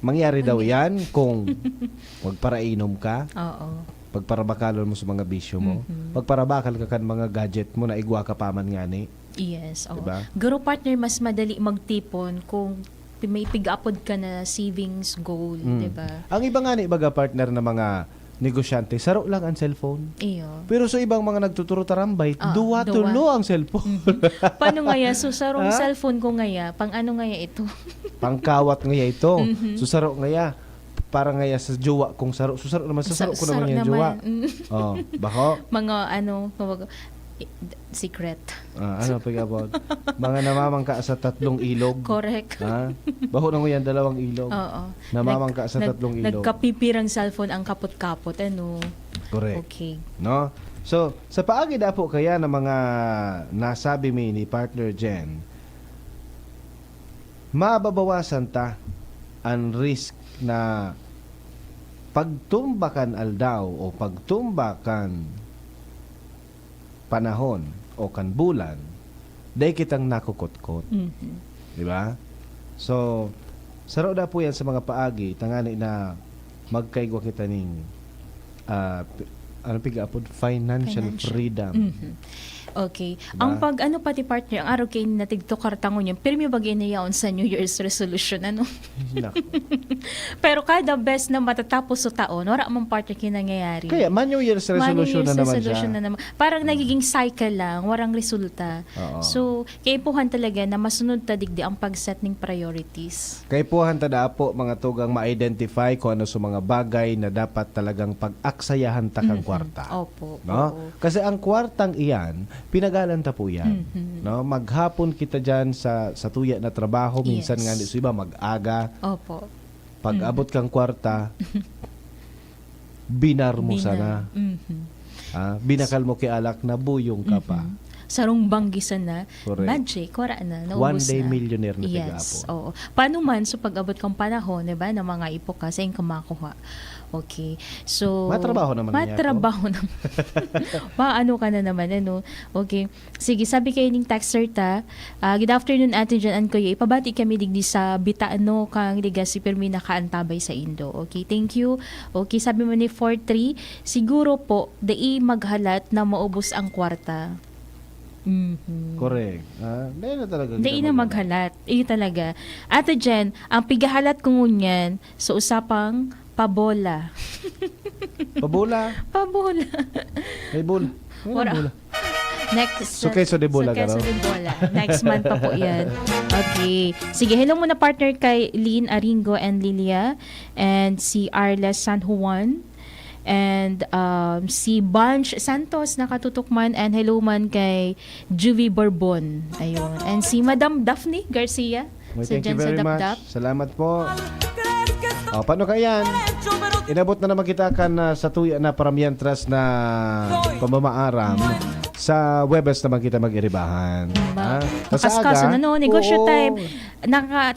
S5: Mangyari daw yan kung magparainom ka.
S7: Oo.
S5: Pagparabakalon mo sa mga bisyo mo. Pagparabakal ka kan mga gadget mo na igwa ka paman nga ni.
S7: Yes. Oo.
S5: Diba?
S7: Guro partner, mas madali magtipon kung may pig-upod ka na savings goal, diba?
S5: Ang iba nga ni ibaga partner na mga negosyante, saro lang ang cellphone.
S7: Iyo.
S5: Pero sa ibang mga nagtuturo tarambay, duwa-tulo ang cellphone.
S7: Paano ngaya? So, sarong cellphone ko ngaya, pang ano ngaya ito?
S5: Pangkawat ngaya ito. So saro ngaya, para ngaya sa jowa kung saro. So saro naman, sa saro ko naman yung jowa. Bako?
S7: Mga secret.
S5: Ano pag-about? Mga namamangka sa 3 ilog.
S7: Correct.
S5: Baho na mo yan, 2 ilog.
S7: Oo.
S5: Namamangka sa 3 ilog.
S7: Nagkapipirang cellphone ang kapot-kapot. Ano?
S5: Correct.
S7: Okay.
S5: No? So, sa paagi na po kaya ng mga nasabi mi ni partner Jen, mababawasan ta ang risk na pagtumbakan aldaw o pagtumbakan panahon o kan bulan, day kitang nakukot-kot. Di ba? So, saro na po yan sa mga paagi, tangani na magkaigwa kita ning ano pigaapod? Financial freedom.
S7: Okay. Ang pag ano pati partner, ang araw kayo natigto kartangon yun, pero may bagay na yaon sa New Year's resolution, ano? Pero kada best na matatapos sa taon, wala mang partner kinangyayari.
S5: Kaya, New Year's resolution na naman siya.
S7: Parang nagiging cycle lang, warang resulta.
S5: Oo.
S7: So, kaipuhan talaga na masunod ta digdi ang pag-set ng priorities.
S5: Kay puhan tada po mga tugang ma-identify kung ano sa mga bagay na dapat talagang pag-aksayahan ta kang kwarta.
S7: Opo.
S5: No?
S7: Oo.
S5: Kasi ang kwartang iyan, pinagalanta po yan. No? Maghapon kita dyan sa tuya na trabaho, minsan
S7: Yes.
S5: nga sa iba mag-aga.
S7: Opo.
S5: Pag abot kang kwarta, binar mo sana. Binakal mo kay alak na buyong ka pa.
S7: Sarong banggisan na,
S5: Correct.
S7: magic, wala na, naubos
S5: One day
S7: na.
S5: millionaire na tiga
S7: Yes,
S5: po.
S7: oo. Paano man, so pag-abot kang panahon, diba, ng mga ipo ka, sa'yo kamakuha. Okay. So,
S5: Matrabaho naman niya
S7: Matrabaho naman. Maano ka na naman, ano. Okay. Sige, sabi kayo ning texter ta, good afternoon, Ate Jan and Kuya. Ipabati kami digdi sa Bitaano kang liga si Permi nakaantabay sa Indo. Okay, thank you. Okay, sabi mo ni 43, siguro po, dai maghalat na maubos ang kwarta.
S5: Correct. Dahil na talaga.
S7: Dai na maghalat. Iyo talaga. Ate Jen, ang pigahalat ko ngunyan sa usapang pabola.
S5: Pabola?
S7: Pabola.
S5: May bola.
S7: Wala. Next.
S5: So, queso de bola
S7: queso
S5: ka raw?
S7: de bola. Next month pa po yan. Okay. Sige, hello muna partner kay Lynn Aringo and Lilia and si Arla San Juan and si Bunch Santos nakatutukman and hello man kay Juvie Bourbon. Ayun. And si Madam Daphne Garcia.
S5: Thank you very much. Salamat po. Paano kayan? Inabot na naman kita kan sa tuya na paramientras na pamamaaram. Sa Webes naman kita mag-iribahan.
S7: Kaso na no, negosyo
S5: Oo.
S7: time.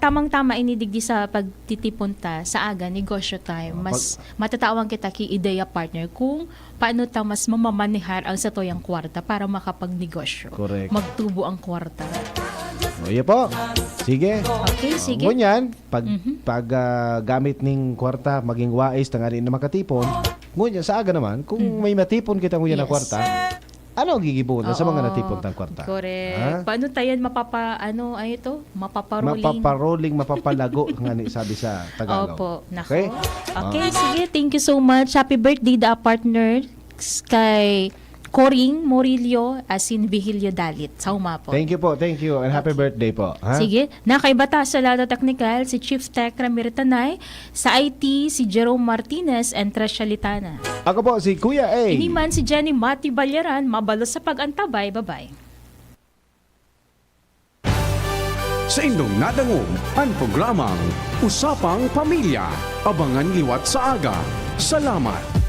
S7: Tamang-tama inidigdi sa pagtitipon ta sa aga, negosyo time. Mas matatawan kita ki ideya partner kung paano ta mas mamamanihar ang sa toyang kwarta para makapagnegosyo.
S5: Correct.
S7: Magtubo ang kwarta.
S5: Oye po. Sige.
S7: Okay, sige.
S5: Ngunyan, pag gamit ning kwarta, maging wais, tangali na makatipon, ngunyan, sa aga naman, kung may matipon kita ngunyan na kwarta, ano ang gigibon sa mga natipon tang kwarta?
S7: Correct. Paano tayo mapaparolling?
S5: Mapapalago, nga ni sabi sa Tagalog.
S7: Opo. Nako.
S5: Okay?
S7: Okay, sige. Thank you so much. Happy birthday, the partner kay Coring Morillo asin Vigilio Dalit. Sa umapo.
S5: Thank you po. Thank you. And happy birthday po. Ha?
S7: Sige. Nakaibata sa Lado Technical, si Chief Tech Ramir Tanay. Sa IT, si Jerome Martinez and Tresha Litana.
S5: Ako po, si Kuya A.
S7: Iniman si Jenny Mati Balyaran. Mabalo sa pag-antabay. Bye-bye.
S8: Sa inyong nadangog ang programang Usapang Pamilya. Abangan liwat sa aga. Salamat.